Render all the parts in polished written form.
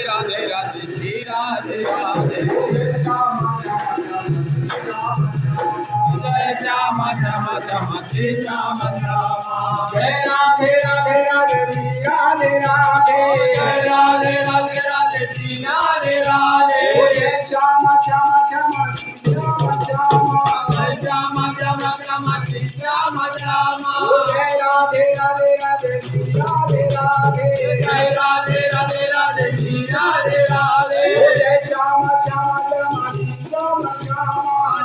Radhe Radhe Shri Radhe Radhe Jai Shyam Shyam Shyam Shri Shyam Shyam Jai Radhe Radhe Radhe Radhe Radhe Jai Radhe Radhe Radhe Shri Radhe Radhe Jai Shyam Shyam Shyam Shyam Shyam Jai Shyam Shyam Shyam Shri Shyam Shyam Jai Radhe Radhe Radhe Radhe Radhe Jai Radhe Radhe Radhe Shri Radhe Radhe Jai Shyam Shyam Shyam Shyam Shyam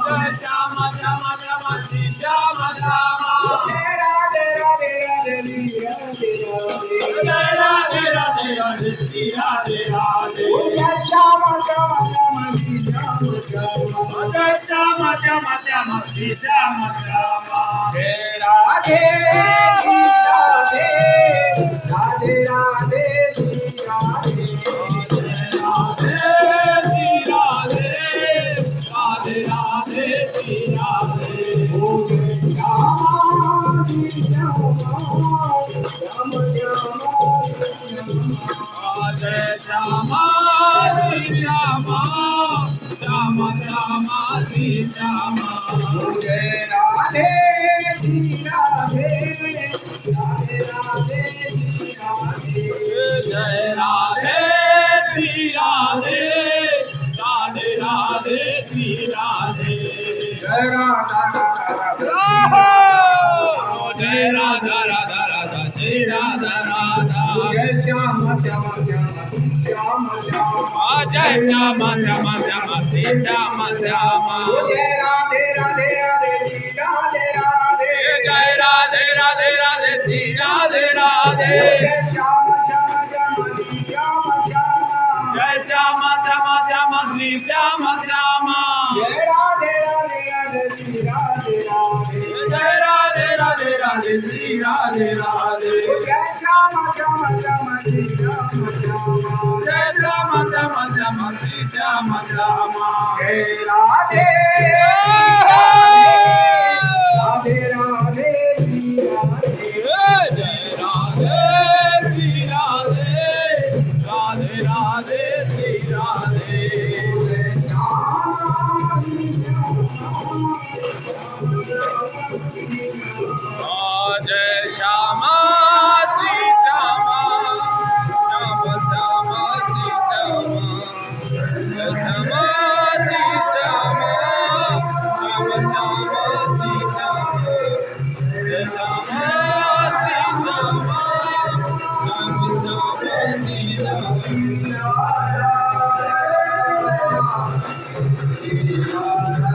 Jai Shyam Shyam Shyam Shri Shyam Shyam Jai Radhe Radhe Radhe Jai Radhe Radhe Radhe Shri Radhe Radhe Jai Shyam Shyam Shyam Shyam Shyam Jai Shyam Shyam Shyam Shri Shyam Shyam Jai Radhe Radhe Radhe Radhe Shri Radhe Radhe Shri Radhe Radhe Radhe Shri Radhe Jai Shyama Shri Shyama Shyam Shyam Shri Shyama Jai Radhe Shri Radhe Radhe Radhe Shri Radhe Jai Radhe Shri Radhe Radhe Radhe Shri Radhe Jai Radha Jai Radha Radha Radha Jai Radha Radha Jai Shyam Shyam Shyam Shyam Shyam Jai Shyam Shyam Shyam Shri Shyam Shyam Jai Radhe Radhe Radhe Shri Radhe Radhe Jai Radhe Radhe Radhe Shri Radhe Radhe Jai Shyam Shyam Shyam Shyam Shyam Jai Shyam Shyam Shyam Shri Shyam Shyam Jai Radhe Radhe Radhe Shri Radhe Radhe Jai Radhe Radhe Radhe Shri Radhe Radhe Jai Shyam Shyam Shyam Shri Ram Shyam Jai Shyam Shyam Shyam Shri Shyam Shyam Jai Radhe Radhe Radhe Shri Radhe Jai Radhe Shri Radhe Radhe Radhe Shri Radhe Jai Shyama Shri Shyama Shyam Shyam Shri Shyama Jai Shyama Shri Shyama Shyam Shyam Shri Shyama Jai Shyama Shri Shyama Shyam Shyam Shri Shyama